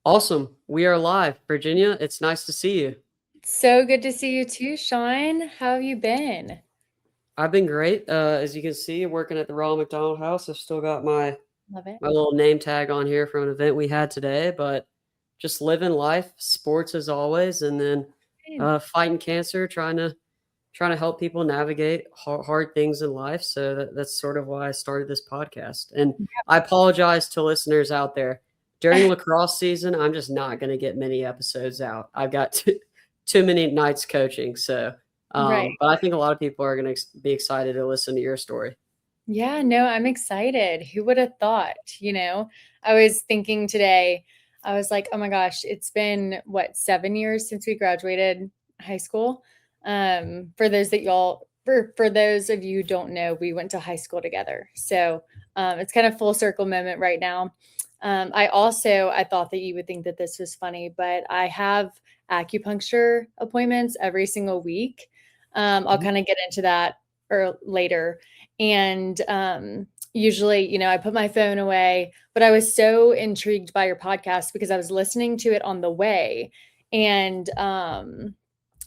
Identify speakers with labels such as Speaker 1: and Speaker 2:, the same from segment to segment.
Speaker 1: Awesome. We are live. Virginia, it's nice to see you.
Speaker 2: So good to see you too, Sean. How have you been?
Speaker 1: I've been great. As you can see, working at the Ronald McDonald House. I've still got my
Speaker 2: Love it.
Speaker 1: my little name tag on here from an event we had today, but just living life, sports as always, and then
Speaker 2: Good.
Speaker 1: fighting cancer, trying to help people navigate hard things in life. So that's sort of why I started this podcast. And I apologize to listeners out there. During lacrosse season, I'm just not going to get many episodes out. I've got too many nights coaching. So,
Speaker 2: Right.
Speaker 1: but I think a lot of people are going to be excited to listen to your story.
Speaker 2: Yeah, no, I'm excited. Who would have thought? I was thinking today, I was like, oh my gosh, it's been 7 years since we graduated high school. For those of you who don't know, we went to high school together. So it's kind of full circle moment right now. I thought that you would think that this was funny, but I have acupuncture appointments every single week. I'll
Speaker 1: Mhm.
Speaker 2: kind of get into that or later. And usually, I put my phone away, but I was so intrigued by your podcast because I was listening to it on the way. And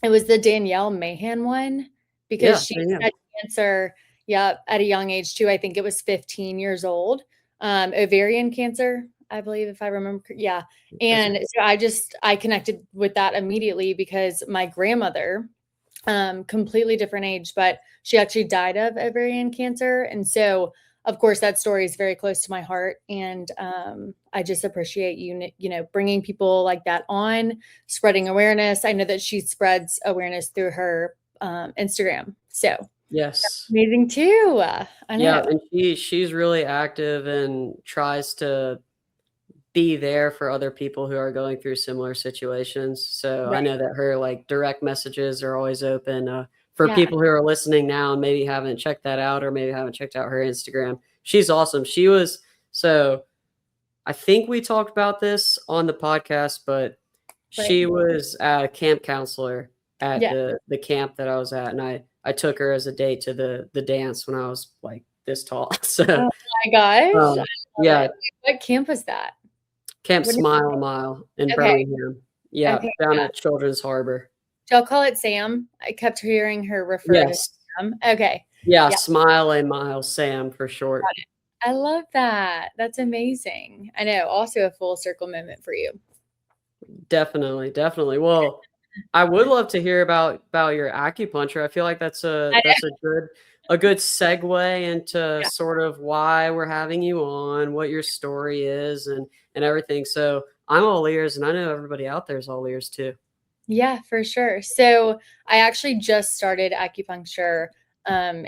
Speaker 2: it was the Danielle Mahan one because
Speaker 1: Yeah,
Speaker 2: she
Speaker 1: yeah,
Speaker 2: had cancer, yeah, at a young age too. I think it was 15 years old. Ovarian cancer, I believe, if I remember. Yeah.
Speaker 1: that's
Speaker 2: And
Speaker 1: right.
Speaker 2: so I connected with that immediately because my grandmother, completely different age, but she actually died of ovarian cancer. And so, of course, that story is very close to my heart. And I just appreciate bringing people like that on, spreading awareness. I know that she spreads awareness through her Instagram. So
Speaker 1: Yes.
Speaker 2: amazing too. I
Speaker 1: Yeah,
Speaker 2: know.
Speaker 1: and she's really active and tries to be there for other people who are going through similar situations. So I
Speaker 2: Right.
Speaker 1: know that her like direct messages are always open for
Speaker 2: Yeah.
Speaker 1: people who are listening now and maybe haven't checked that out or maybe haven't checked out her Instagram. She's awesome. She was so I think we talked about this on the podcast, but
Speaker 2: Right.
Speaker 1: she was a camp counselor at
Speaker 2: Yeah.
Speaker 1: the camp that I was at, and I took her as a date to the dance when I was like this tall. So
Speaker 2: Oh my gosh. I
Speaker 1: um,
Speaker 2: love
Speaker 1: yeah,
Speaker 2: it. What camp was that?
Speaker 1: Camp
Speaker 2: What is
Speaker 1: Smile a Mile in
Speaker 2: Okay.
Speaker 1: Birmingham. Yeah,
Speaker 2: Okay.
Speaker 1: down
Speaker 2: Yeah.
Speaker 1: at Children's Harbor.
Speaker 2: She'll call it Sam. I kept hearing her refer to
Speaker 1: Yes.
Speaker 2: Sam. Okay.
Speaker 1: Yeah,
Speaker 2: Yeah,
Speaker 1: Smile a Mile, Sam for short.
Speaker 2: got it. I love that. That's amazing. I know. Also a full circle moment for you.
Speaker 1: Definitely, definitely. Well, I would love to hear about your acupuncture. I feel like
Speaker 2: I
Speaker 1: that's
Speaker 2: know.
Speaker 1: a good segue into
Speaker 2: Yeah.
Speaker 1: sort of why we're having you on, what your story is, and everything. So I'm all ears, and I know everybody out there is all ears too.
Speaker 2: Yeah, for sure. So I actually just started acupuncture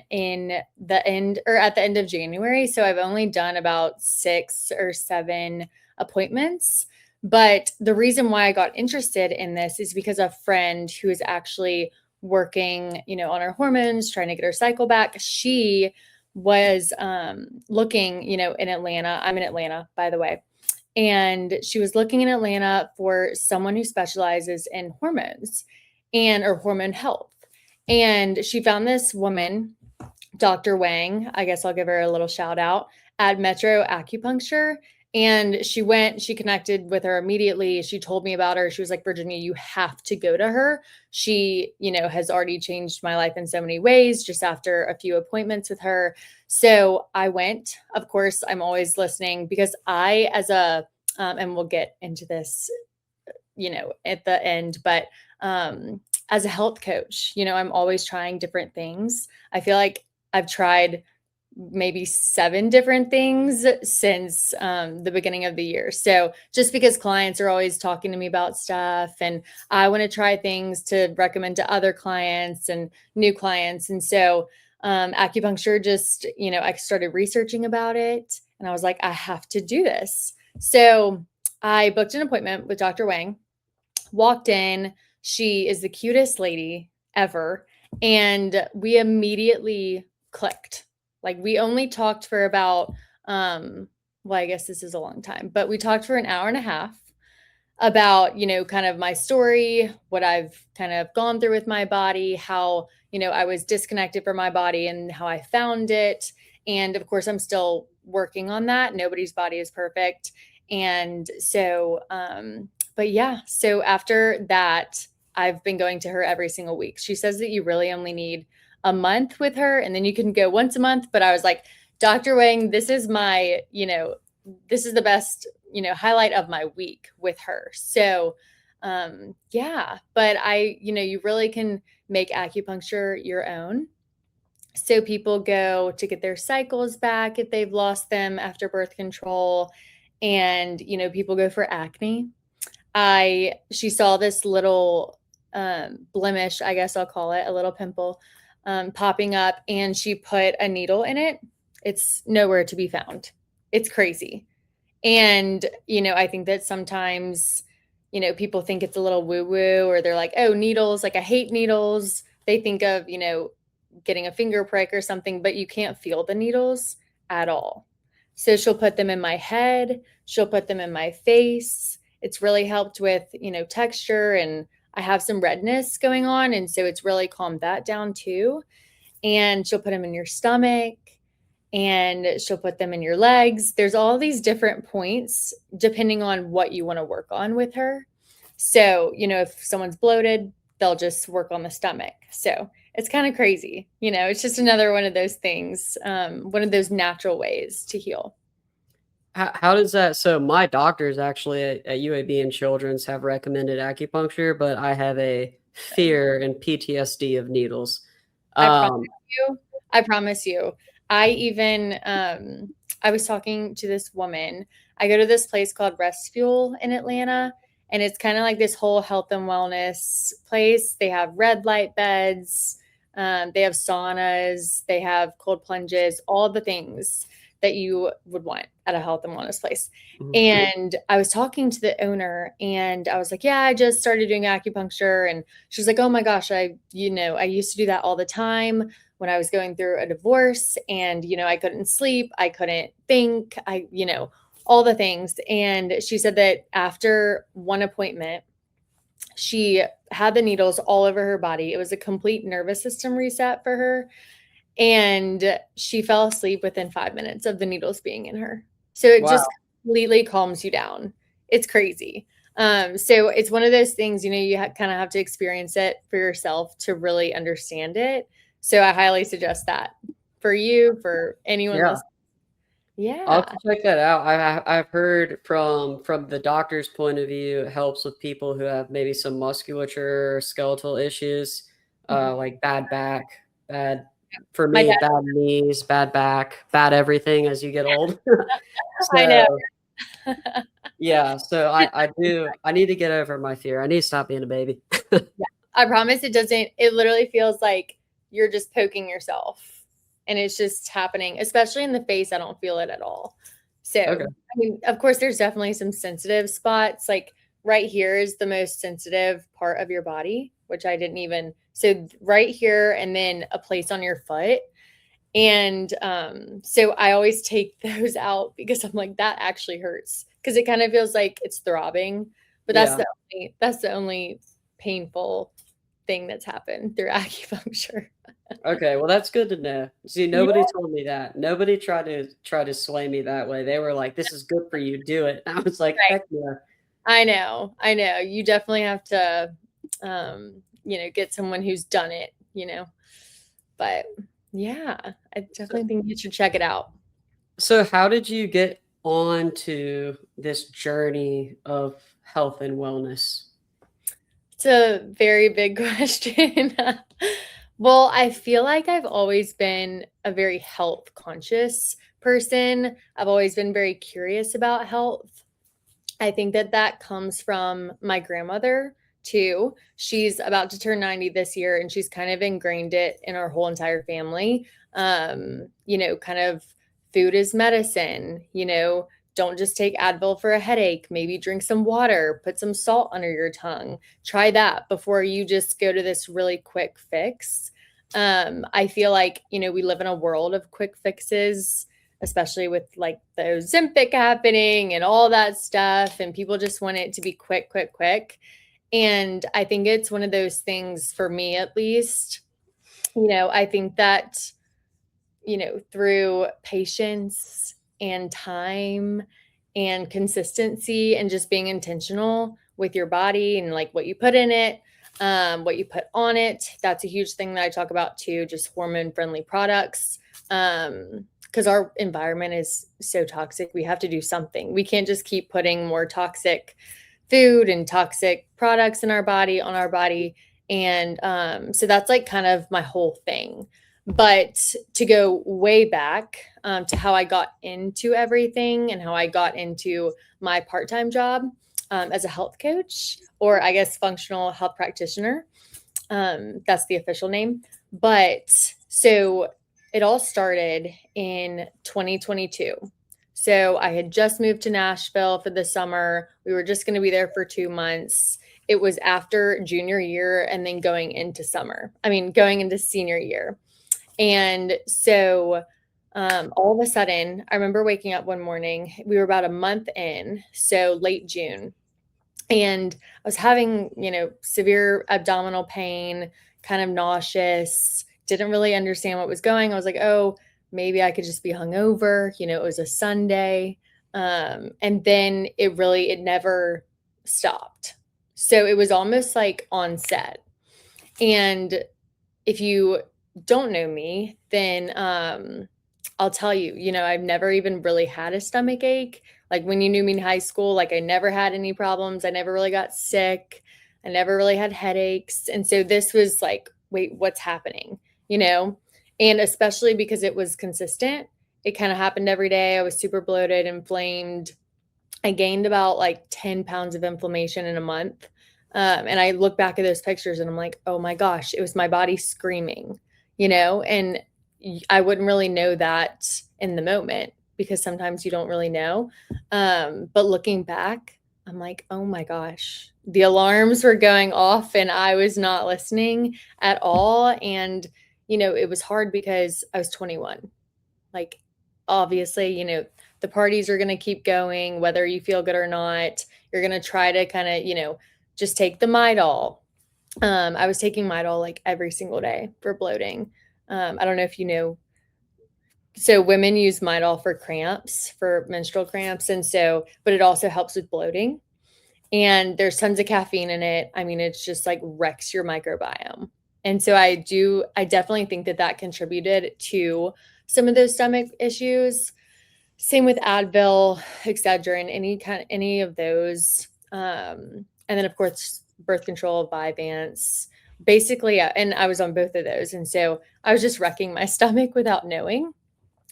Speaker 2: in the end or at the end of January. So I've only done about 6 or 7 appointments. But the reason why I got interested in this is because a friend who is actually working, on her hormones, trying to get her cycle back. She was looking, in Atlanta. I'm in Atlanta, by the way, and she was looking in Atlanta for someone who specializes in hormones and or hormone health. And she found this woman, Dr. Wang, I guess I'll give her a little shout out, at Metro Acupuncture. And she connected with her immediately. She told me about her. She was like, Virginia, you have to go to her. She, has already changed my life in so many ways just after a few appointments with her. So I went. Of course, I'm always listening because and we'll get into this, at the end, but as a health coach, I'm always trying different things. I feel like I've tried maybe 7 different things since the beginning of the year. So just because clients are always talking to me about stuff and I want to try things to recommend to other clients and new clients. And so acupuncture just, I started researching about it and I was like, I have to do this. So I booked an appointment with Dr. Wang, walked in. She is the cutest lady ever. And we immediately clicked. Like we only talked for about, I guess this is a long time, but we talked for an hour and a half about, kind of my story, what I've kind of gone through with my body, how, I was disconnected from my body and how I found it. And of course, I'm still working on that. Nobody's body is perfect. And so, but yeah, so after that, I've been going to her every single week. She says that you really only need a month with her and then you can go once a month. But I was like, Dr. Wang, this is my, this is the best, highlight of my week with her. So, yeah, but you really can make acupuncture your own. So people go to get their cycles back if they've lost them after birth control. And, people go for acne. She saw this little blemish, I guess I'll call it, a little pimple popping up, and she put a needle in it. It's nowhere to be found. It's crazy. And, I think that sometimes, people think it's a little woo woo, or they're like, oh, needles, like I hate needles. They think of, getting a finger prick or something, but you can't feel the needles at all. So she'll put them in my head, she'll put them in my face. It's really helped with, texture, and I have some redness going on. And so it's really calmed that down too. And she'll put them in your stomach, and she'll put them in your legs. There's all these different points depending on what you want to work on with her. So, if someone's bloated, they'll just work on the stomach. So it's kind of crazy. It's just another one of those things, one of those natural ways to heal.
Speaker 1: How does that? So my doctors actually at UAB and Children's have recommended acupuncture, but I have a fear and PTSD of needles.
Speaker 2: I promise
Speaker 1: Um,
Speaker 2: you. I promise you. I even I was talking to this woman. I go to this place called Rest Fuel in Atlanta, and it's kind of like this whole health and wellness place. They have red light beds, they have saunas, they have cold plunges, all the things that you would want at a health and wellness place.
Speaker 1: mhm.
Speaker 2: And I was talking to the owner, and I was like, yeah, I just started doing acupuncture. And she was like, oh my gosh, I used to do that all the time when I was going through a divorce, and, I couldn't sleep. I couldn't think, all the things. And she said that after one appointment, she had the needles all over her body. It was a complete nervous system reset for her. And she fell asleep within 5 minutes of the needles being in her. So it
Speaker 1: Wow.
Speaker 2: just completely calms you down. It's crazy. So it's one of those things, you kind of have to experience it for yourself to really understand it. So I highly suggest that for you, for anyone
Speaker 1: Yeah.
Speaker 2: listening.
Speaker 1: I'll have
Speaker 2: Yeah.
Speaker 1: to check that out. I've heard from the doctor's point of view, it helps with people who have maybe some musculature or skeletal issues,
Speaker 2: Mhm.
Speaker 1: like bad back, bad for
Speaker 2: My
Speaker 1: me,
Speaker 2: dad,
Speaker 1: bad knees, bad back, bad everything as you get old.
Speaker 2: I know.
Speaker 1: So yeah, so I need to get over my fear. I need to stop being a baby.
Speaker 2: Yeah. I promise it doesn't, it literally feels like you're just poking yourself, and it's just happening, especially in the face. I don't feel it at all. So,
Speaker 1: Okay.
Speaker 2: I mean, of course, there's definitely some sensitive spots. Like right here is the most sensitive part of your body, which I didn't even, so right here, and then a place on your foot. And so I always take those out because I'm like, that actually hurts, because it kind of feels like it's throbbing. But
Speaker 1: Yeah.
Speaker 2: that's the only painful thing that's happened through acupuncture.
Speaker 1: Okay, well, that's good to know. See,
Speaker 2: Yeah,
Speaker 1: nobody told me that. Nobody tried to sway me that way. They were like, "This is good for you, do it." I was like,
Speaker 2: right.
Speaker 1: "Heck yeah."
Speaker 2: I know. I know. You definitely have to, get someone who's done it, But yeah, I
Speaker 1: So
Speaker 2: definitely think you should check it out.
Speaker 1: so how did you get on to this journey of health and wellness?
Speaker 2: It's a very big question. Well, I feel like I've always been a very health conscious person. I've always been very curious about health. I think that that comes from my grandmother too. She's about to turn 90 this year, and she's kind of ingrained it in our whole entire family. Kind of food is medicine, don't just take Advil for a headache. Maybe drink some water, put some salt under your tongue. Try that before you just go to this really quick fix. I feel like, we live in a world of quick fixes, especially with like the Ozempic happening and all that stuff. And people just want it to be quick, quick, quick. And I think it's one of those things, for me at least. I think that, through patience and time and consistency and just being intentional with your body and like what you put in it, what you put on it. That's a huge thing that I talk about too, just hormone friendly products. Because our environment is so toxic, we have to do something. We can't just keep putting more toxic food and toxic products in our body, on our body. And so that's like kind of my whole thing. But to go way back to how I got into everything and how I got into my part-time job as a health coach, or I guess functional health practitioner. That's the official name. But so it all started in 2022. So I had just moved to Nashville for the summer. We were just going to be there for 2 months. It was after junior year and then going into senior year. And so all of a sudden, I remember waking up one morning. We were about a month in, so late June. And I was having, severe abdominal pain, kind of nauseous, didn't really understand what was going. I was like, oh, maybe I could just be hungover. It was a Sunday. And then it never stopped. So it was almost like on set. And if you don't know me, then I'll tell you, I've never even really had a stomach ache. Like when you knew me in high school, like I never had any problems. I never really got sick. I never really had headaches. And so this was like, wait, what's happening? And especially because it was consistent, it kind of happened every day. I was super bloated, inflamed. I gained about like 10 pounds of inflammation in a month. And I look back at those pictures and I'm like, oh my gosh, it was my body screaming, and I wouldn't really know that in the moment because sometimes you don't really know. But looking back, I'm like, oh my gosh, the alarms were going off and I was not listening at all. And, it was hard because I was 21. Like, obviously, the parties are going to keep going, whether you feel good or not. You're going to try to kind of, just take the Midol. I was taking Midol like every single day for bloating. I don't know if you know. So women use Midol for cramps, for menstrual cramps. And so, but it also helps with bloating. And there's tons of caffeine in it. I mean, it's just like wrecks your microbiome. And so I definitely think that contributed to some of those stomach issues. Same with Advil, Excedrin, any of those. And then of course, birth control, Vyvanse, basically. And I was on both of those. And so I was just wrecking my stomach without knowing,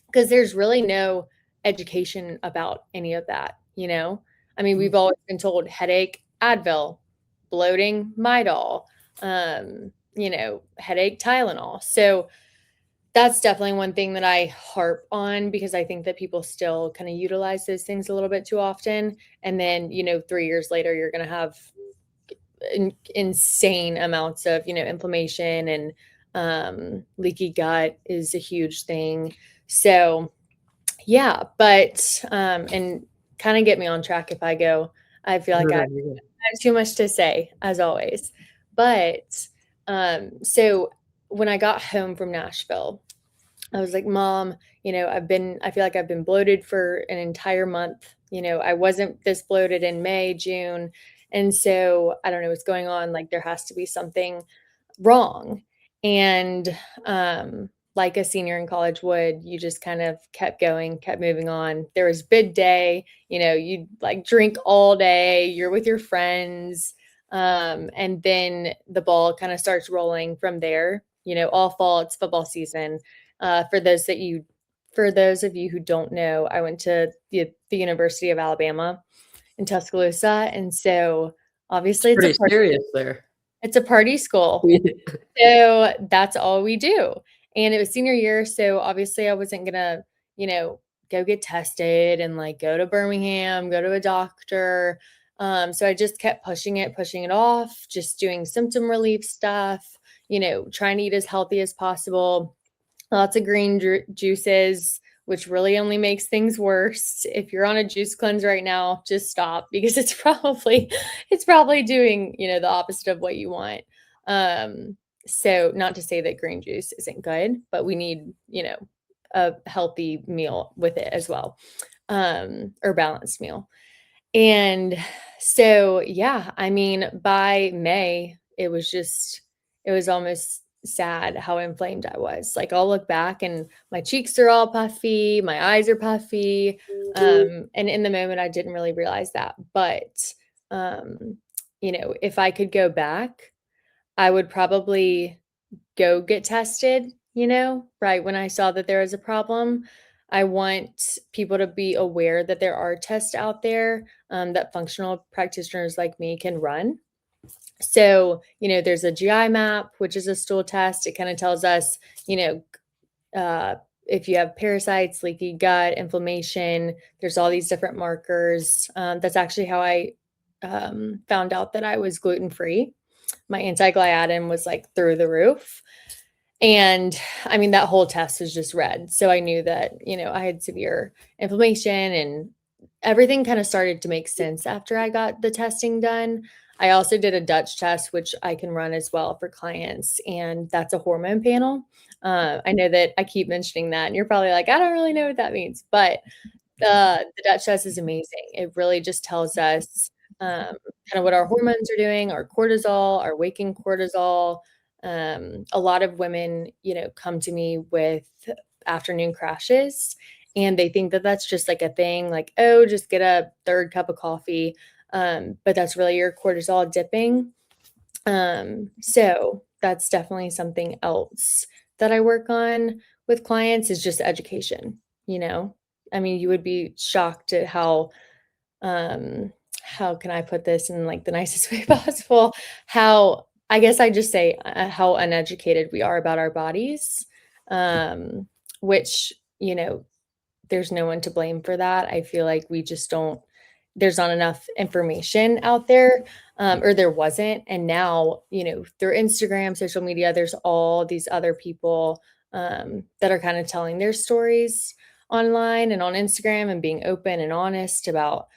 Speaker 2: because there's really no education about any of that. I mean, we've always been told headache, Advil, bloating, Midol, headache, Tylenol. So that's definitely one thing that I harp on, because I think that people still kind of utilize those things a little bit too often. And then, 3 years later, you're going to have insane amounts of, inflammation, and leaky gut is a huge thing. So yeah, but and kind of get me on track if I go. I feel like I have too much to say, as always. But so when I got home from Nashville, I was like, Mom, I feel like I've been bloated for an entire month. I wasn't this bloated in May, June. And so I don't know what's going on. Like there has to be something wrong. And like a senior in college would, you just kind of kept going, kept moving on. There was bid day, you like drink all day, you're with your friends. And then the ball kind of starts rolling from there. All fall, it's football season. For those of you who don't know, I went to the University of Alabama in Tuscaloosa. And so obviously
Speaker 1: Pretty serious there.
Speaker 2: It's a party school. So that's all we do. And it was senior year. So obviously I wasn't gonna, go get tested and like go to Birmingham, go to a doctor. So I just kept pushing it off, just doing symptom relief stuff, trying to eat as healthy as possible. Lots of green juices, which really only makes things worse. If you're on a juice cleanse right now, just stop, because it's probably doing, the opposite of what you want. So not to say that green juice isn't good, but we need, a healthy meal with it as well. or balanced meal. And so, yeah, I mean, by May, it was almost sad how inflamed I was. Like, I'll look back and my cheeks are all puffy, my eyes are puffy. And in the moment, I didn't really realize that. But, um, if I could go back, I would probably go get tested, right when I saw that there was a problem. I want people to be aware that there are tests out there that functional practitioners like me can run. So, there's a GI map, which is a stool test. It kind of tells us, you know, uh, if you have parasites, leaky gut, inflammation, there's all these different markers. That's actually how I found out that I was gluten free. My anti-gliadin was like through the roof. And I mean, that whole test was just red. So I knew that, I had severe inflammation, and everything kind of started to make sense after I got the testing done. I also did a Dutch test, which I can run as well for clients, and that's a hormone panel. I know that I keep mentioning that, and you're probably like, I don't really know what that means, but the Dutch test is amazing. It really just tells us kind of what our hormones are doing, our cortisol, our waking cortisol. A lot of women, come to me with afternoon crashes, and they think that that's just like a thing, like, oh, just get a third cup of coffee. But that's really your cortisol dipping. So that's definitely something else that I work on with clients is just education, you know? I mean, you would be shocked at how can I put this in like the nicest way possible? How I guess I just say how uneducated we are about our bodies. Um, which, there's no one to blame for that. I feel like we just don't there's not enough information out there, or there wasn't. And now, through Instagram, social media, there's all these other people that are kind of telling their stories online and on Instagram and being open and honest about,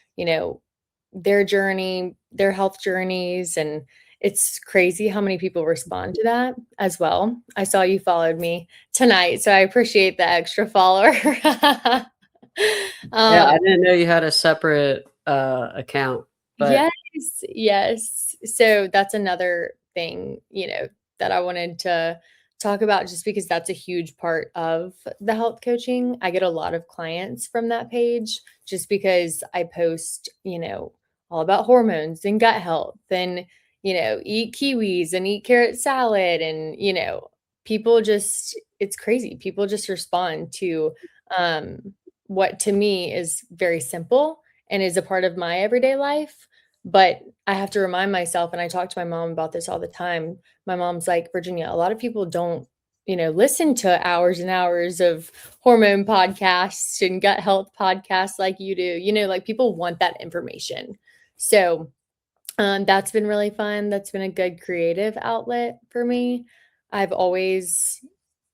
Speaker 2: their journey, their health journeys. And it's crazy how many people respond to that as well. I saw you followed me tonight, so I appreciate the extra follower.
Speaker 1: Yeah,
Speaker 2: um,
Speaker 1: I didn't know you had a separate account, but
Speaker 2: Yes, yes. So that's another thing, that I wanted to talk about just because that's a huge part of the health coaching. I get a lot of clients from that page just because I post, all about hormones and gut health and, eat kiwis and eat carrot salad. And, people just, it's crazy. People just respond to what to me is very simple and is a part of my everyday life. But I have to remind myself, and I talk to my mom about this all the time. My mom's like, Virginia, a lot of people don't, listen to hours and hours of hormone podcasts and gut health podcasts like you do. Like people want that information. So that's been really fun. That's been a good creative outlet for me. I've always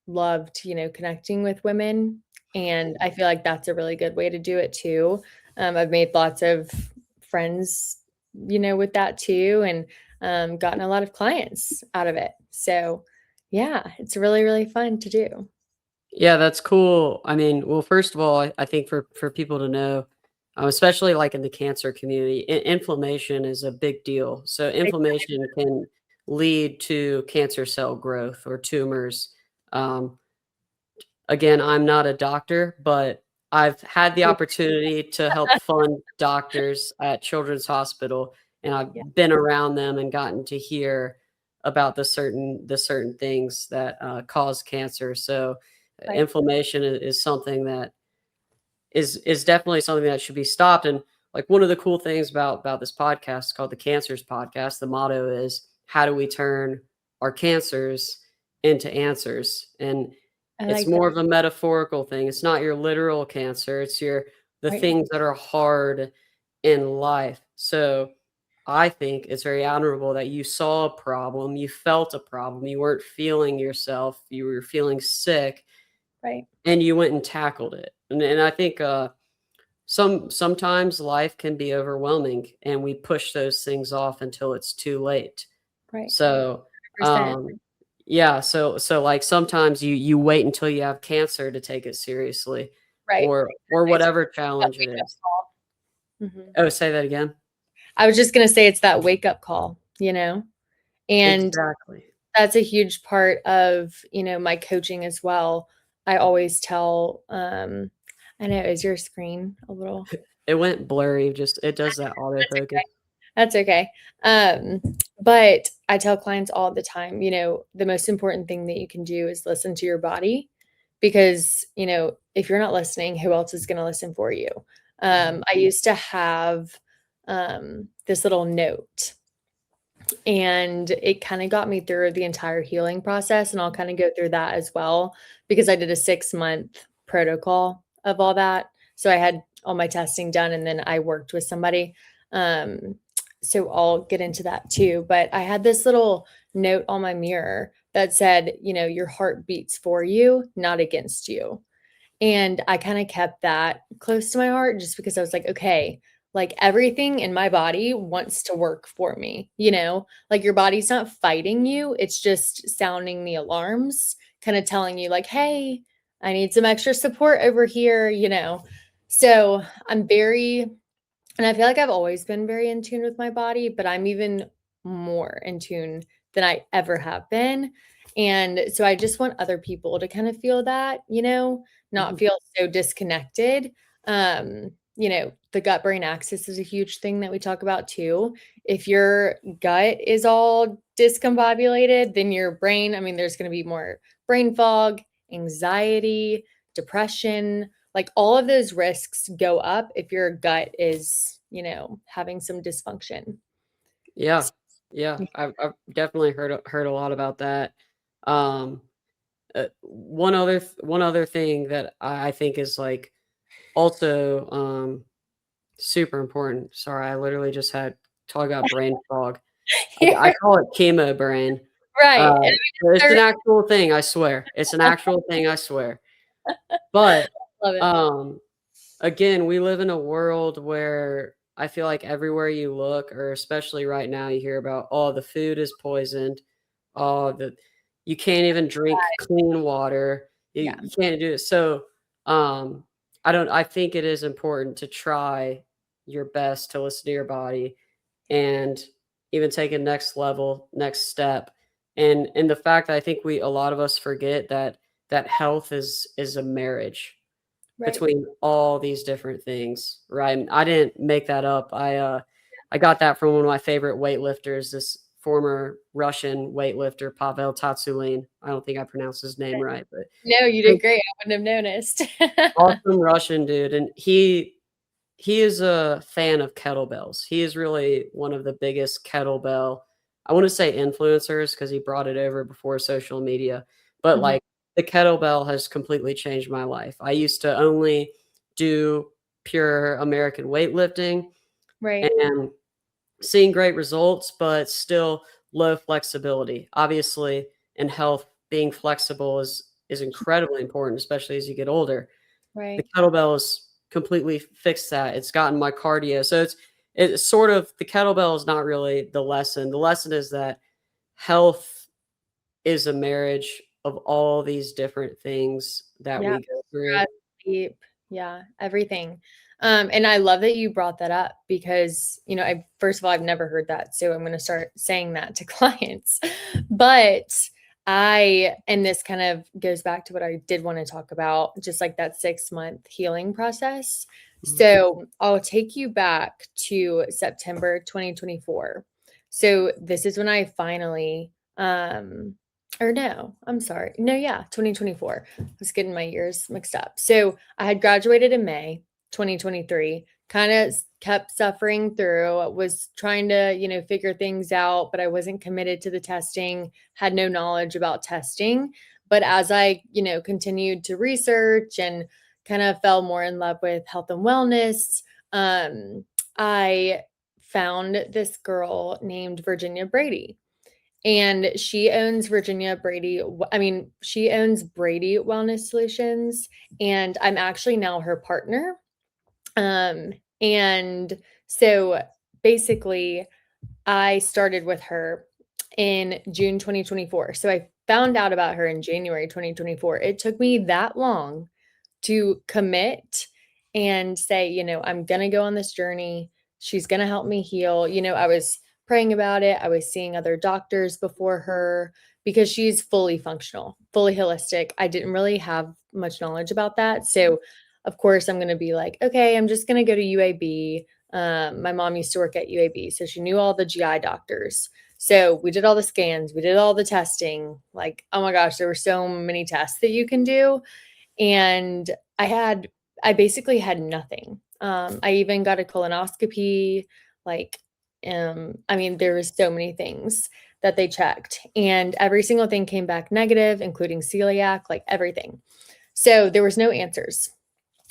Speaker 2: loved, connecting with women. And I feel like that's a really good way to do it too. I've made lots of friends, with that too, and gotten a lot of clients out of it. So, yeah, it's really, really fun to do.
Speaker 1: yeah, that's cool. I mean, well, first of all, I think for people to know, especially like in the cancer community, inflammation is a big deal. So inflammation can lead to cancer cell growth or tumors. Um, Again, I'm not a doctor, but I've had the opportunity to help fund doctors at Children's Hospital, and
Speaker 2: Yeah,
Speaker 1: I've been around them and gotten to hear about the certain things that cause cancer. So,
Speaker 2: right.
Speaker 1: inflammation is something that is definitely something that should be stopped. And like one of the cool things about this podcast is called the Cancers Podcast. The motto is, "How do we turn our cancers into answers?" And
Speaker 2: I
Speaker 1: it's
Speaker 2: like that.
Speaker 1: more of a metaphorical thing. It's not your literal cancer. It's the
Speaker 2: Right,
Speaker 1: things that are hard in life. So I think it's very admirable that you saw a problem, you felt a problem, you weren't feeling yourself, you were feeling sick,
Speaker 2: right,
Speaker 1: and you went and tackled it. And I think sometimes life can be overwhelming, and we push those things off until it's too late.
Speaker 2: right.
Speaker 1: So,
Speaker 2: 100%.
Speaker 1: yeah, so like sometimes you wait until you have cancer to take it seriously.
Speaker 2: Right.
Speaker 1: or
Speaker 2: It's
Speaker 1: whatever
Speaker 2: that
Speaker 1: challenge it
Speaker 2: wake-up
Speaker 1: is.
Speaker 2: call. Mhm.
Speaker 1: Oh, say that again.
Speaker 2: I was just gonna say it's that wake-up call, you know? And
Speaker 1: Exactly.
Speaker 2: that's a huge part of, my coaching as well. I always tell, I know, is your screen a little
Speaker 1: It went blurry, just it does that
Speaker 2: That's
Speaker 1: autofocus.
Speaker 2: okay. That's okay. But I tell clients all the time, the most important thing that you can do is listen to your body because, if you're not listening, who else is gonna listen for you? I used to have, this little note, and it kinda got me through the entire healing process, and I'll kinda go through that as well because I did a 6-month protocol of all that. So I had all my testing done, and then I worked with somebody. Um, so I'll get into that too, but I had this little note on my mirror that said, "Your heart beats for you, not against you." And I kinda kept that close to my heart just because I was like, "Okay, like, everything in my body wants to work for me," you know? Like, your body's not fighting you, it's just sounding the alarms, kinda telling you like, "Hey, I need some extra support over here," you know? So, I'm very and I feel like I've always been very in tune with my body, but I'm even more in tune than I ever have been. And so I just want other people to kind of feel that, not
Speaker 1: Mhm.
Speaker 2: feel so disconnected. The gut brain axis is a huge thing that we talk about too. If your gut is all discombobulated, then your brain, I mean, there's going to be more brain fog, anxiety, depression, like all of those risks go up if your gut is, having some dysfunction.
Speaker 1: Yeah. Yeah. I've definitely heard a lot about that. Um, one other thing that I think is, like, also, super important. Sorry, I literally just had talk about brain fog. I call it chemo brain. Uh,
Speaker 2: Right. And
Speaker 1: but it's
Speaker 2: I
Speaker 1: an actual thing, I swear. It's an actual thing, I swear. But,
Speaker 2: love it.
Speaker 1: um, again, we live in a world where I feel like everywhere you look, or especially right now, you hear about, "Oh, the food is poisoned. Oh, the you can't even drink clean water.
Speaker 2: Yeah.
Speaker 1: You can't do it." So, um, I think it is important to try your best to listen to your body and even take a next step. And the fact that I think a lot of us forget that health is a marriage
Speaker 2: Right.
Speaker 1: between all these different things, right? And I didn't make that up. I got that from one of my favorite weightlifters, this former Russian weightlifter, Pavel Tsatsouline. I don't think I pronounced his name right, but
Speaker 2: No, you did
Speaker 1: big,
Speaker 2: great. I wouldn't have noticed.
Speaker 1: awesome Russian dude, and he is a fan of kettlebells. He is really one of the biggest kettlebell, I wanna say influencers, because he brought it over before social media, but,
Speaker 2: Mhm.
Speaker 1: like, the kettlebell has completely changed my life. I used to only do pure American weightlifting
Speaker 2: Right.
Speaker 1: and seeing great results, but still low flexibility. Obviously, in health, being flexible is incredibly important, especially as you get older. The
Speaker 2: Right.
Speaker 1: kettlebell has completely fixed that. It's gotten my cardio. So it's sort of, the kettlebell is not really the lesson. The lesson is that health is a marriage of all these different things that
Speaker 2: Yeah.
Speaker 1: we go through.
Speaker 2: Breath, sleep, yeah, everything. And I love that you brought that up because, I first of all, I've never heard that, so I'm gonna start saying that to clients. But and this kind of goes back to what I did wanna talk about, just like that 6-month healing process.
Speaker 1: Mhm.
Speaker 2: So, I'll take you back to September 2024. So, this is when I finally, or no, I'm sorry. No, yeah, 2024. Was getting my years mixed up. So I had graduated in May 2023, kind of kept suffering through, was trying to, figure things out, but I wasn't committed to the testing, had no knowledge about testing. But as I, continued to research and kind of fell more in love with health and wellness, I found this girl named Virginia Brady, and she owns Brady Wellness Solutions, and I'm actually now her partner. And so basically I started with her in June 2024. So I found out about her in January 2024. It took me that long to commit and say, I'm going to go on this journey. She's going to help me heal. I was praying about it. I was seeing other doctors before her because she's fully functional, fully holistic. I didn't really have much knowledge about that. So, of course, I'm going to be like, okay, I'm just going to go to UAB. My mom used to work at UAB, so she knew all the GI doctors. So we did all the scans, we did all the testing. Like, oh my gosh, there were so many tests that you can do. And I basically had nothing. I even got a colonoscopy. Like, there was so many things that they checked, and every single thing came back negative, including celiac, like everything. So there was no answers.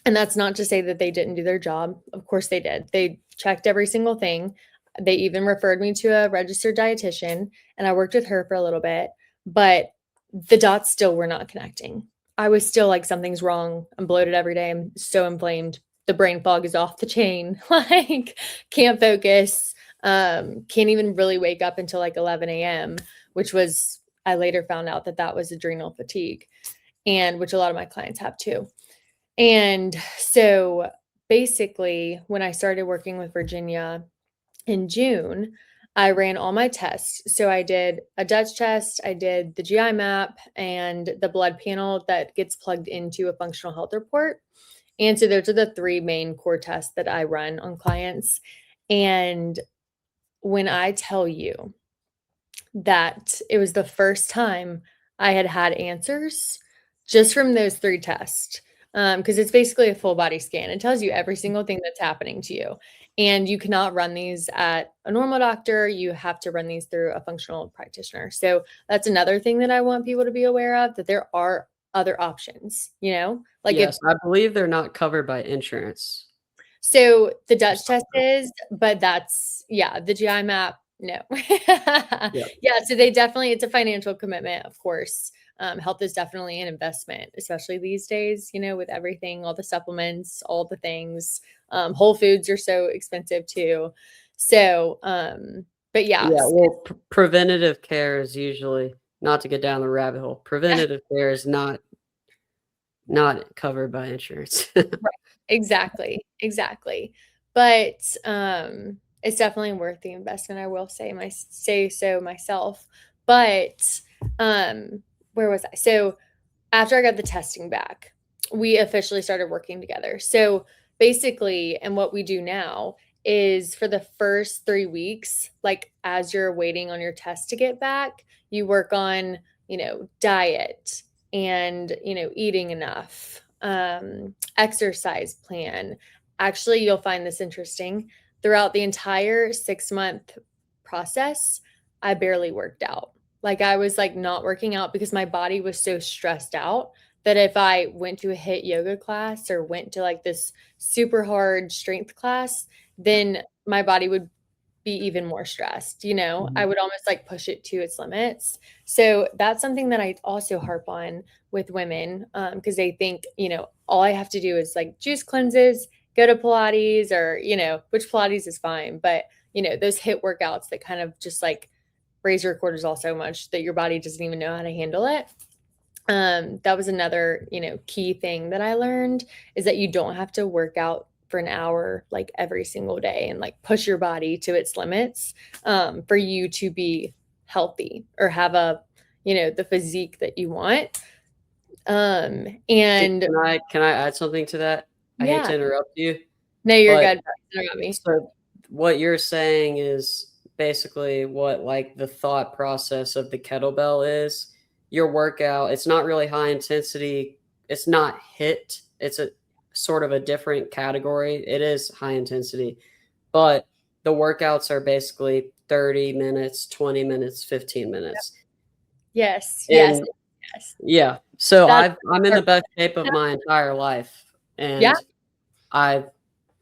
Speaker 2: And that's not to say that they didn't do their job. Of course they did. They checked every single thing. They even referred me to a registered dietitian, and I worked with her for a little bit, but the dots still were not connecting. I was still like, something's wrong. I'm bloated every day. I'm so inflamed. The brain fog is off the chain. Like, can't focus. Can't even really wake up until like 11 a.m., which was, I later found out that was adrenal fatigue, and which a lot of my clients have too. And so basically, when I started working with Virginia in June, I ran all my tests. So I did a Dutch test, I did the GI map, and the blood panel that gets plugged into a functional health report. And so those are the three main core tests that I run on clients. And when I tell you that it was the first time I had answers just from those three tests, because it's basically a full body scan. It tells you every single thing that's happening to you. And you cannot run these at a normal doctor. You have to run these through a functional practitioner. So that's another thing that I want people to be aware of, that there are other options, like
Speaker 1: Yes, I believe they're not covered by insurance.
Speaker 2: so the Dutch test is, but the GI map, no.
Speaker 1: Yeah.
Speaker 2: Yeah, so it's a financial commitment, of course. Health is definitely an investment, especially these days, with everything, all the supplements, all the things. Whole foods are so expensive too. So, but yeah.
Speaker 1: Yeah, well, preventative care is usually, not to get down the rabbit hole, preventative care is not covered by insurance.
Speaker 2: Right. Exactly. But, it's definitely worth the investment, I will say so myself. But, where was I? So, after I got the testing back, we officially started working together. So, basically, and what we do now is, for the first 3 weeks, like, as you're waiting on your test to get back, you work on, diet and, eating enough, exercise plan. Actually, you'll find this interesting. Throughout the entire 6-month process, I barely worked out. Like, I was like not working out because my body was so stressed out that if I went to a HIIT yoga class or went to like this super hard strength class, then my body would be even more stressed. I would almost like push it to its limits. So that's something that I also harp on with women, because they think, all I have to do is like juice cleanses, go to Pilates, or, which Pilates is fine, but, those HIIT workouts that kind of just like raise your cortisol so much that your body doesn't even know how to handle it. That was another, key thing that I learned, is that you don't have to work out for an hour like every single day and like push your body to its limits, for you to be healthy or have the physique that you want. And
Speaker 1: Can I add something to that? I hate
Speaker 2: yeah,
Speaker 1: to interrupt you,
Speaker 2: no, you're
Speaker 1: but
Speaker 2: good. Don't interrupt me.
Speaker 1: so what you're saying is basically what, like, the thought process of the kettlebell is. Your workout, it's not really high intensity. It's not HIIT. It's a sort of a different category. It is high intensity, but the workouts are basically 30 minutes, 20 minutes, 15 minutes.
Speaker 2: Yes, yes,
Speaker 1: And
Speaker 2: yes.
Speaker 1: yeah, so
Speaker 2: That's
Speaker 1: I'm in the
Speaker 2: our
Speaker 1: best shape of my entire life,
Speaker 2: yeah,
Speaker 1: and I've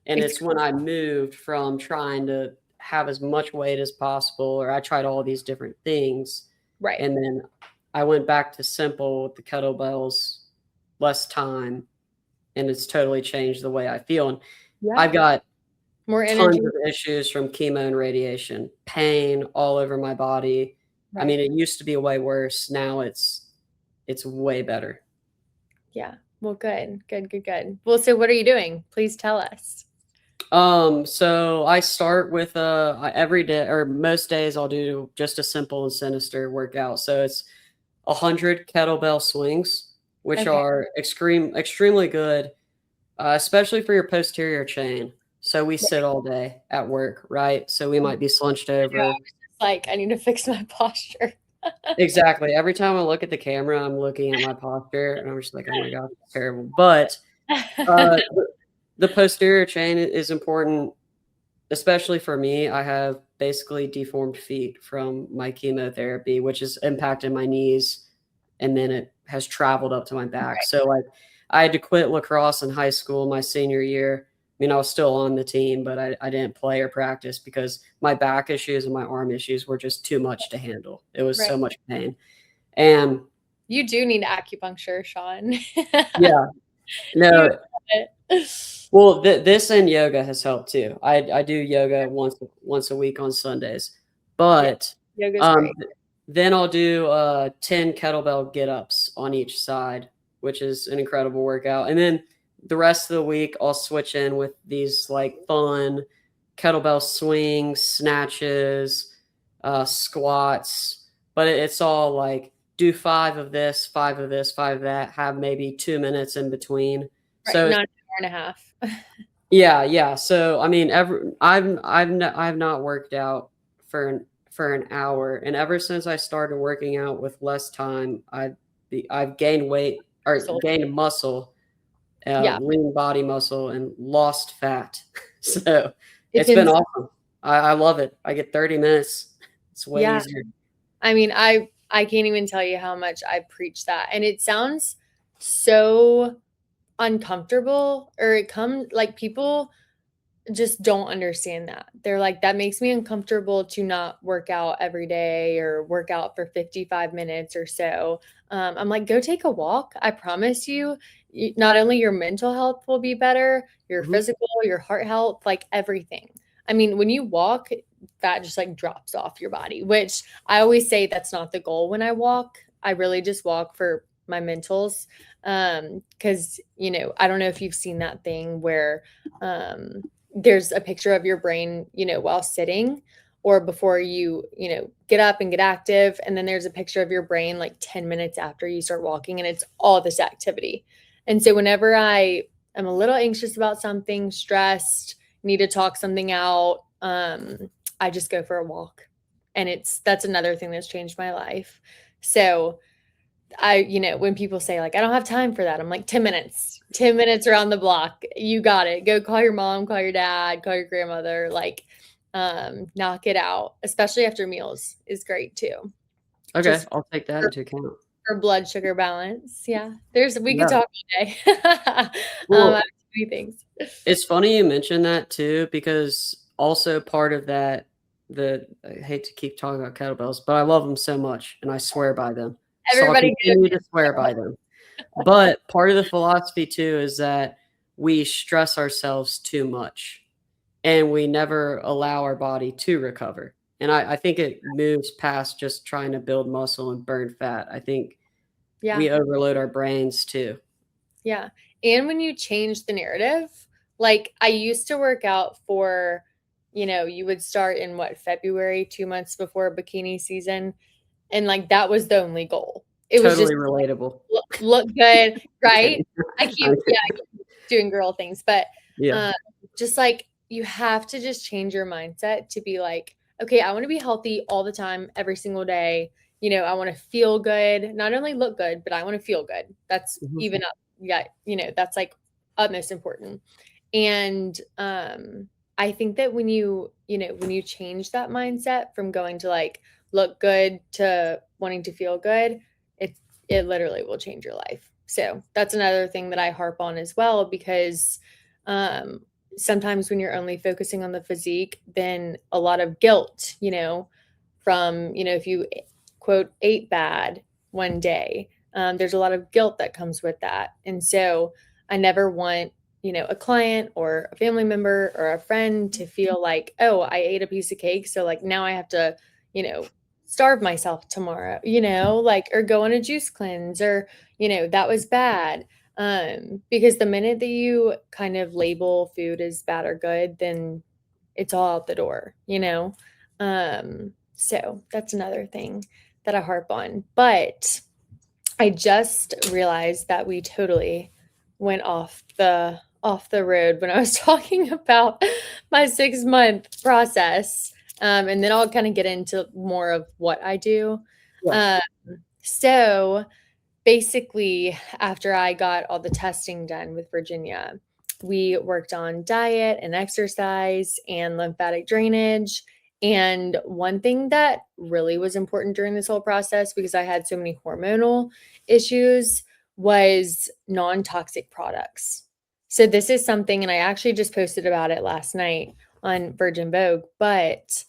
Speaker 1: and
Speaker 2: it's
Speaker 1: it's when I moved from trying to have as much weight as possible, or I tried all these different things,
Speaker 2: right.
Speaker 1: and then I went back to simple with the kettlebells, less time, and it's totally changed the way I feel. And
Speaker 2: Yeah,
Speaker 1: I've got
Speaker 2: more
Speaker 1: tons
Speaker 2: energy.
Speaker 1: of issues from chemo and radiation, pain all over my body. I
Speaker 2: Right.
Speaker 1: mean, it used to be way worse. Now it's way better.
Speaker 2: Yeah. Well, good. Well, so what are you doing? Please tell us.
Speaker 1: So I start with every day or most days I'll do just a simple and sinister workout. So it's 100 kettlebell swings, which
Speaker 2: Okay.
Speaker 1: are extremely good, especially for your posterior chain. So we sit all day at work, right? So we might be slunched
Speaker 2: Yeah, I
Speaker 1: over.
Speaker 2: was just like, I need to fix my posture.
Speaker 1: Exactly. Every time I look at the camera, I'm looking at my posture and I'm just like, oh my God, it's terrible. But uh, the posterior chain is important, especially for me. I have basically deformed feet from my chemotherapy, which has impacted my knees, and then it has traveled up to my back.
Speaker 2: Right.
Speaker 1: So I had to quit lacrosse in high school my senior year. I mean, I was still on the team, but I didn't play or practice because my back issues and my arm issues were just too much to handle. It was
Speaker 2: Right.
Speaker 1: so much pain. And
Speaker 2: You do need acupuncture, Sean.
Speaker 1: yeah,
Speaker 2: You
Speaker 1: no,
Speaker 2: need it.
Speaker 1: well, this and yoga has helped too. I do yoga once a week on Sundays,
Speaker 2: Yeah,
Speaker 1: but
Speaker 2: yoga's
Speaker 1: um,
Speaker 2: great.
Speaker 1: then I'll do 10 kettlebell get ups on each side, which is an incredible workout. And then the rest of the week, I'll switch in with these like fun kettlebell swings, snatches, squats, but it's all like do 5 of this, 5 of this, 5 of that, have maybe 2 minutes in between.
Speaker 2: Right,
Speaker 1: So
Speaker 2: not an hour and a half.
Speaker 1: yeah, yeah. So I mean, I've not worked out for an hour, and ever since I started working out with less time, I've gained weight or
Speaker 2: So,
Speaker 1: gained muscle,
Speaker 2: yeah,
Speaker 1: lean body muscle, and lost fat. So
Speaker 2: it's
Speaker 1: it's been
Speaker 2: ins
Speaker 1: awesome. I love it. I get 30 minutes. It's way
Speaker 2: yeah.
Speaker 1: easier.
Speaker 2: I mean, I can't even tell you how much I preach that, and it sounds so uncomfortable, or it comes like people just don't understand that. They're like, "That makes me uncomfortable to not work out every day or work out for 55 minutes or so." I'm like, "Go take a walk. I promise you, not only your mental health will be better, your
Speaker 1: Mhm.
Speaker 2: physical, your heart health, like everything." I mean, when you walk, that just like drops off your body, which I always say that's not the goal when I walk. I really just walk for my mentals. Because, I don't know if you've seen that thing where there's a picture of your brain, while sitting or before you, get up and get active. And then there's a picture of your brain like 10 minutes after you start walking, and it's all this activity. And so whenever I am a little anxious about something, stressed, need to talk something out, I just go for a walk. And that's another thing that's changed my life. So when people say like, I don't have time for that, I'm like, 10 minutes, 10 minutes around the block. You got it. Go call your mom, call your dad, call your grandmother, like, knock it out, especially after meals is great too.
Speaker 1: Okay,
Speaker 2: Just
Speaker 1: I'll take that
Speaker 2: for,
Speaker 1: into account.
Speaker 2: for blood sugar balance. Yeah. We could
Speaker 1: Yeah.
Speaker 2: talk all day. I have
Speaker 1: Well,
Speaker 2: too many things.
Speaker 1: it's funny you mentioned that too, because also part of that, I hate to keep talking about kettlebells, but I love them so much and I swear by them. So I'll
Speaker 2: Everybody
Speaker 1: continue to swear by them. But part of the philosophy too is that we stress ourselves too much and we never allow our body to recover. And I think it moves past just trying to build muscle and burn fat. I think
Speaker 2: yeah.
Speaker 1: we overload our brains too.
Speaker 2: Yeah. And when you change the narrative, like I used to work out for, you would start in what, February, 2 months before bikini season. And like that was the only goal. It was just
Speaker 1: Totally relatable.
Speaker 2: look good,
Speaker 1: I'm
Speaker 2: right?
Speaker 1: kidding.
Speaker 2: I keep,
Speaker 1: I'm
Speaker 2: yeah,
Speaker 1: kidding.
Speaker 2: I keep doing girl things, but
Speaker 1: Yeah.
Speaker 2: um, just like you have to just change your mindset to be like, okay, I want to be healthy all the time, every single day. I want to feel good, not only look good, but I want to feel good. That's
Speaker 1: Mhm.
Speaker 2: even up, yeah, that's like utmost important. And I think that when you change that mindset from going to like look good to wanting to feel good, it literally will change your life. So that's another thing that I harp on as well, because um, sometimes when you're only focusing on the physique, then a lot of guilt, from, if you quote ate bad one day, there's a lot of guilt that comes with that. And so I never want, a client or a family member or a friend to feel like, oh, I ate a piece of cake. So like now I have to, starve myself tomorrow, like, or go on a juice cleanse, or, that was bad. Because the minute that you kind of label food as bad or good, then it's all out the door, you know? So that's another thing that I harp on. But I just realized that we totally went off the road when I was talking about my 6-month process. And then I'll kind of get into more of what I do.
Speaker 1: Yeah.
Speaker 2: Um, so basically, after I got all the testing done with Virginia, we worked on diet and exercise and lymphatic drainage. And one thing that really was important during this whole process, because I had so many hormonal issues, was non toxic products. So, this is something, and I actually just posted about it last night on Virgin Vogue, but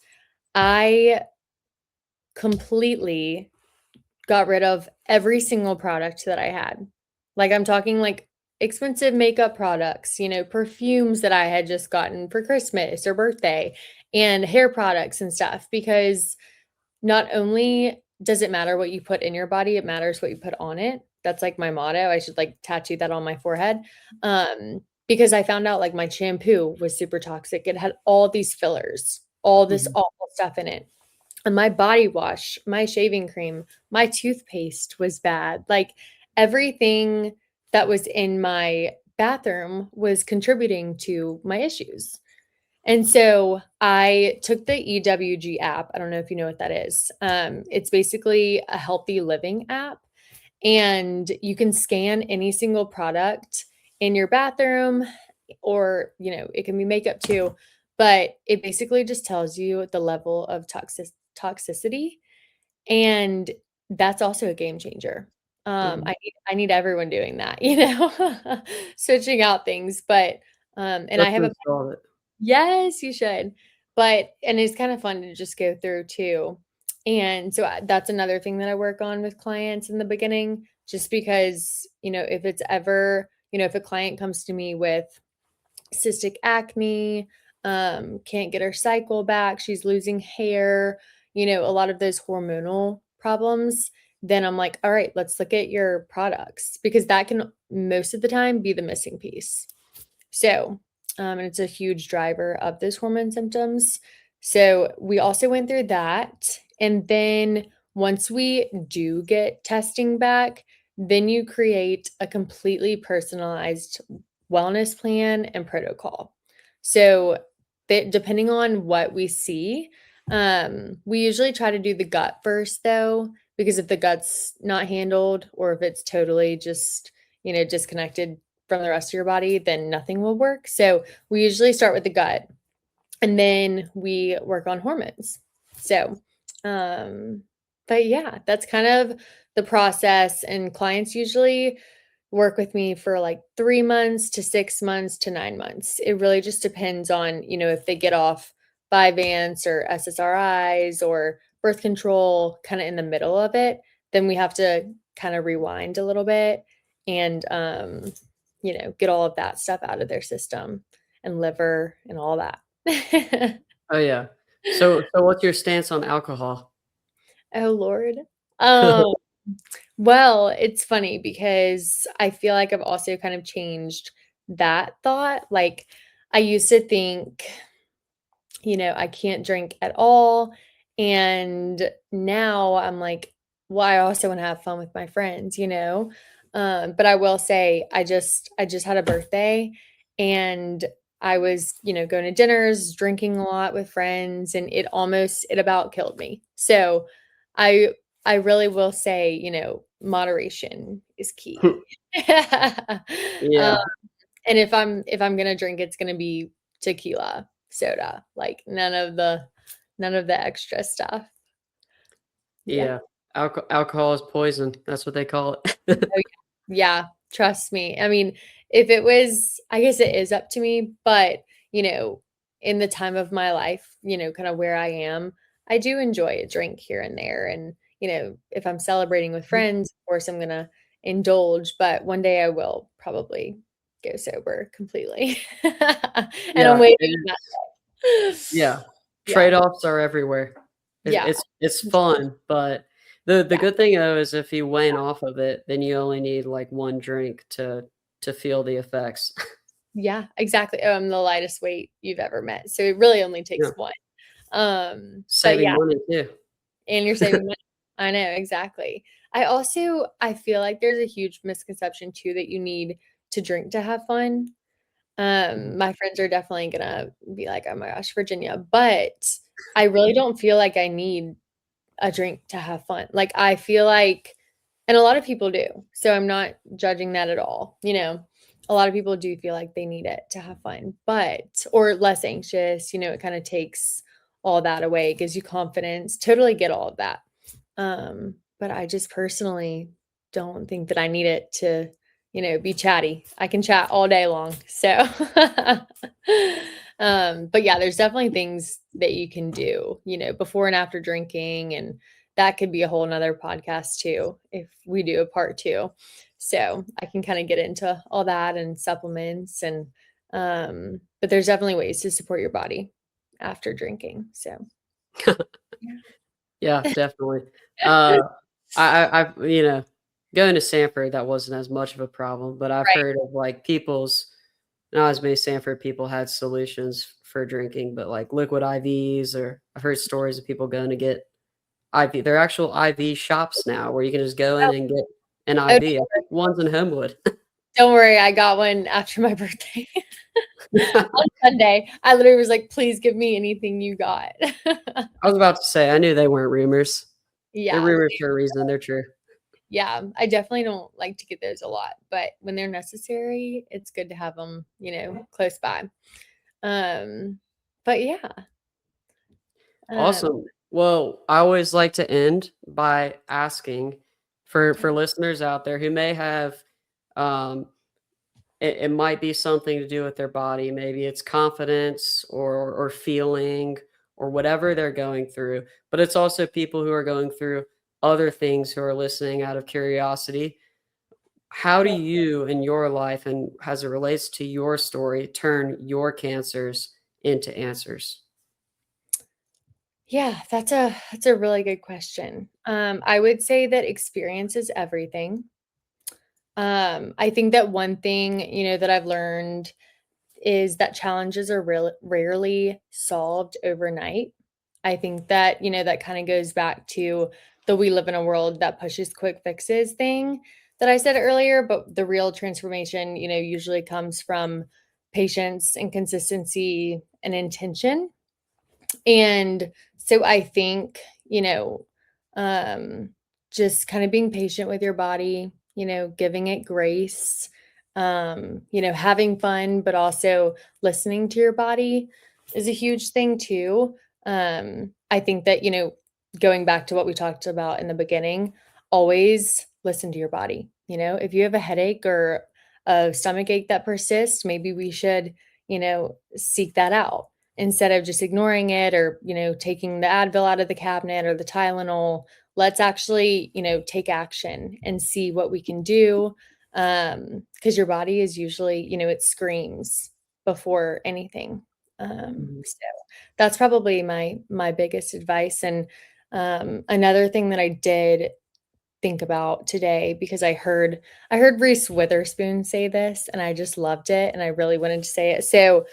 Speaker 2: I completely got rid of every single product that I had. Like, I'm talking like expensive makeup products, perfumes that I had just gotten for Christmas or birthday, and hair products and stuff, because not only does it matter what you put in your body, it matters what you put on it. That's like my motto. I should like tattoo that on my forehead. Because I found out like my shampoo was super toxic. It had all these fillers, all this
Speaker 1: Mhm.
Speaker 2: awful stuff in it. And my body wash, my shaving cream, my toothpaste was bad. Like everything that was in my bathroom was contributing to my issues. And so I took the EWG app. I don't know if you know what that is. It's basically a healthy living app, and you can scan any single product in your bathroom, or it can be makeup too, but it basically just tells you the level of toxicity, and that's also a game changer.
Speaker 1: Mhm.
Speaker 2: I need everyone doing that, switching out things, but and I have
Speaker 1: Definitely
Speaker 2: a
Speaker 1: saw it.
Speaker 2: yes, you should. And it's kind of fun to just go through too. And so that's another thing that I work on with clients in the beginning, just because, if it's ever, if a client comes to me with cystic acne, can't get her cycle back, she's losing hair, a lot of those hormonal problems, then I'm like, all right, let's look at your products, because that can most of the time be the missing piece. So, and it's a huge driver of those hormone symptoms. So, we also went through that. And then once we do get testing back, then you create a completely personalized wellness plan and protocol. So, depending on what we see, we usually try to do the gut first, though, because if the gut's not handled, or if it's totally just, disconnected from the rest of your body, then nothing will work. So we usually start with the gut, and then we work on hormones. So, um, but yeah, that's kind of the process. And clients usually work with me for like 3 months to 6 months to 9 months. It really just depends on, if they get off Vyvanse or SSRIs or birth control kind of in the middle of it, then we have to kind of rewind a little bit and, get all of that stuff out of their system and liver and all that.
Speaker 1: Oh, yeah. So what's your stance on alcohol?
Speaker 2: Oh, Lord. Um, well, it's funny because I feel like I've also kind of changed that thought. Like, I used to think, I can't drink at all. And now I'm like, well, I also want to have fun with my friends, But I will say I just had a birthday, and I was, going to dinners, drinking a lot with friends, and it about killed me. So I I really will say, moderation is key. um,
Speaker 1: Yeah,
Speaker 2: and if I'm gonna drink, it's gonna be tequila, soda, like none of the extra stuff. Yeah.
Speaker 1: yeah. Alcohol is poison. That's what they call it.
Speaker 2: Oh, yeah, trust me. I mean, if it was, I guess it is up to me, but, in the time of my life, kind of where I am, I do enjoy a drink here and there. And, if I'm celebrating with friends, of course, I'm gonna indulge, but one day I will probably go sober completely. And I'm
Speaker 1: Yeah,
Speaker 2: waiting
Speaker 1: it
Speaker 2: on
Speaker 1: is.
Speaker 2: that.
Speaker 1: Yeah.
Speaker 2: Yeah.
Speaker 1: Trade-offs are everywhere.
Speaker 2: Yeah.
Speaker 1: It's fun, but the
Speaker 2: Yeah.
Speaker 1: good thing, though, is if you wane off of it, then you only need, like, 1 drink to to feel the effects.
Speaker 2: Yeah, exactly. Oh, I'm the lightest weight you've ever met. So it really only
Speaker 1: Yeah.
Speaker 2: takes one. But
Speaker 1: Saving
Speaker 2: yeah,
Speaker 1: money too.
Speaker 2: and you're saving money. I know, exactly. I feel like there's a huge misconception too that you need to drink to have fun. My friends are definitely gonna be like, "Oh my gosh, Virginia," but I really don't feel like I need a drink to have fun. Like, I feel like and a lot of people do, so I'm not judging that at all, you know? A lot of people do feel like they need it to have fun, but or less anxious, it kinda takes all that away, gives you confidence, totally get all of that. But I just personally don't think that I need it to, be chatty. I can chat all day long. So, but yeah, there's definitely things that you can do, before and after drinking. And that could be a whole nother podcast too, if we do a part two. So I can kind of get into all that and supplements but there's definitely ways to support your body after drinking. So
Speaker 1: Yeah, definitely. Uh, I've going to Sanford, that wasn't as much of a problem, but I've
Speaker 2: right.
Speaker 1: heard of like people's not as many Sanford people had solutions for drinking, but like liquid IVs, or I've heard stories of people going to get IV. There are actual IV shops now where you can just go in
Speaker 2: Oh,
Speaker 1: and get an
Speaker 2: oh,
Speaker 1: IV. I think one's in Homewood.
Speaker 2: don't worry, I got one after my birthday. On Sunday, I literally was like, "Please give me anything you got."
Speaker 1: I was about to say, I knew they weren't rumors. They're
Speaker 2: Yeah,
Speaker 1: rumors for a reason. They're true.
Speaker 2: yeah, I definitely don't like to get those a lot, but when they're necessary, it's good to have them, close by. Um, but yeah, um,
Speaker 1: Awesome. Well, I always like to end by asking for
Speaker 2: okay.
Speaker 1: listeners out there who may have um, it might be something to do with their body. Maybe it's confidence or feeling or whatever they're going through. But it's also people who are going through other things who are listening out of curiosity. How do you in your life and as it relates to your story turn your cancers into answers?
Speaker 2: Yeah, that's a really good question. I would say that experience is everything. I think that one thing, that I've learned is that challenges are rarely solved overnight. I think that, that kind of goes back to the we live in a world that pushes quick fixes thing that I said earlier, but the real transformation, usually comes from patience and consistency and intention. And so I think, um, just kind of being patient with your body, giving it grace, having fun, but also listening to your body is a huge thing too. I think that, going back to what we talked about in the beginning, always listen to your body. If you have a headache or a stomach ache that persists, maybe we should, seek that out instead of just ignoring it or, taking the Advil out of the cabinet or the Tylenol. Let's actually, take action and see what we can do. Because your body is usually, it screams before anything.
Speaker 1: Mhm.
Speaker 2: So that's probably my biggest advice. And another thing that I did think about today because I heard Reese Witherspoon say this and I just loved it and I really wanted to say it. So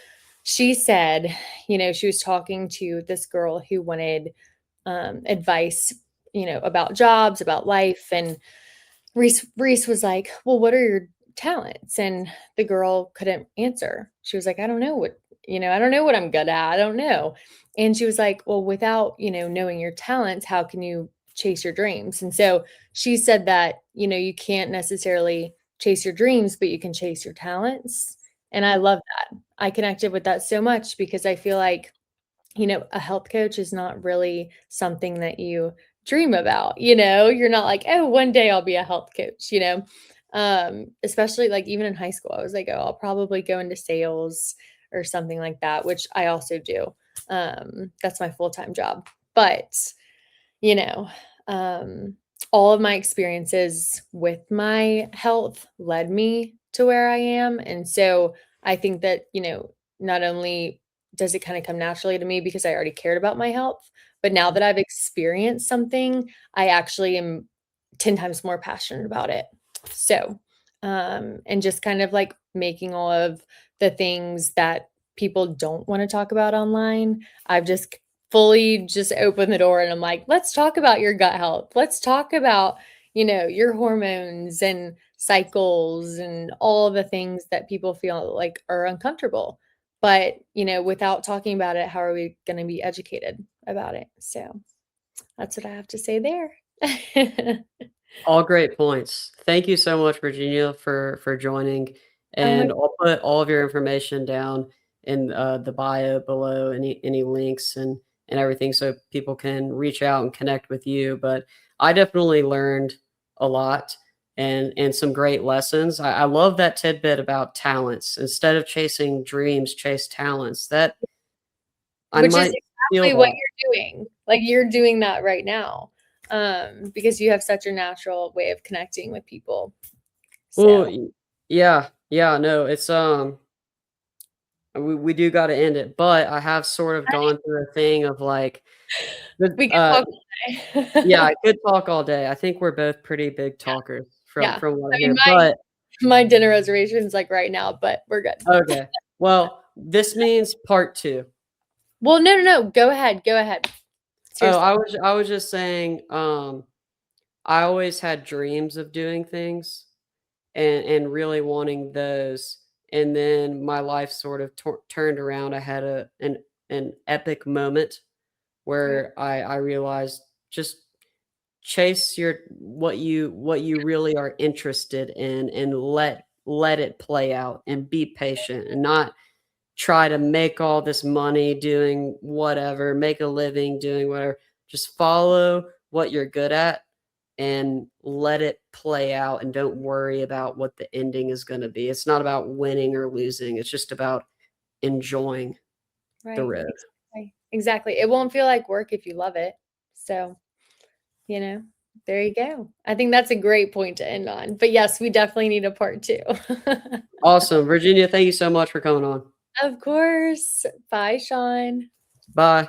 Speaker 2: she said, she was talking to this girl who wanted advice, about jobs, about life. And Reese was like, "Well, what are your talents?" And the girl couldn't answer. She was like, "I don't know I don't know what I'm good at. I don't know." And she was like, "Well, without, knowing your talents, how can you chase your dreams?" And so she said that, you can't necessarily chase your dreams, but you can chase your talents. And I love that. I connected with that so much because I feel like a health coach is not really something that you dream about, You're not like, "Oh, one day I'll be a health coach," Especially like even in high school, I was like, "Oh, I'll probably go into sales or something like that," which I also do. That's my full-time job. But, you know, um, all of my experiences with my health led me to where I am. And so I think that, not only does it kind of come naturally to me because I already cared about my health, but now that I've experienced something, I actually am 10 times more passionate about it. So, and just kind of like making all of the things that people don't want to talk about online. I've just fully just opened the door and I'm like, let's talk about your gut health. Let's talk about, your hormones and cycles and all the things that people feel like are uncomfortable. But, without talking about it, how are we going to be educated about it? So that's what I have to say there.
Speaker 1: All great points. Thank you so much, Virginia, for joining,
Speaker 2: Oh my
Speaker 1: and I'll put all of your information down in, the bio below, any links and everything so people can reach out and connect with you, but I definitely learned a lot and some great lessons. I love that tidbit about talents. Instead of chasing dreams, chase talents. That I
Speaker 2: Which is
Speaker 1: might feel
Speaker 2: exactly what
Speaker 1: that.
Speaker 2: you're doing. Like, you're doing that right now, because you have such a natural way of connecting with people.
Speaker 1: Well,
Speaker 2: So,
Speaker 1: yeah, no, it's, we do gotta end it, but I have sort of gone through a thing of, like, the
Speaker 2: we could talk all
Speaker 1: yeah,
Speaker 2: day.
Speaker 1: I could talk all day. I think we're both pretty big talkers
Speaker 2: Yeah.
Speaker 1: from what I
Speaker 2: I mean,
Speaker 1: hear, but
Speaker 2: my dinner reservation's, like, right now, but we're good.
Speaker 1: okay. Well, this means part 2.
Speaker 2: Well, no, no, no. Go ahead. Go ahead.
Speaker 1: Oh,
Speaker 2: Seriously.
Speaker 1: I was just saying, I always had dreams of doing things and really wanting those, and then my life sort of turned around. I had an epic moment
Speaker 2: Yeah.
Speaker 1: where I realized just chase your what you really are interested in and let it play out and be patient and not try to make all this money doing whatever, make a living doing whatever. Just follow what you're good at and let it play out and don't worry about what the ending is going to be. It's not about winning or losing. It's just about enjoying the
Speaker 2: Right.
Speaker 1: road.
Speaker 2: Exactly. Exactly. It won't feel like work if you love it. So, you know, there you go. I think that's a great point to end on. But yes, we definitely need a part 2.
Speaker 1: Awesome. Virginia, thank you so much for coming on.
Speaker 2: Of course. Bye, Sean.
Speaker 1: Bye.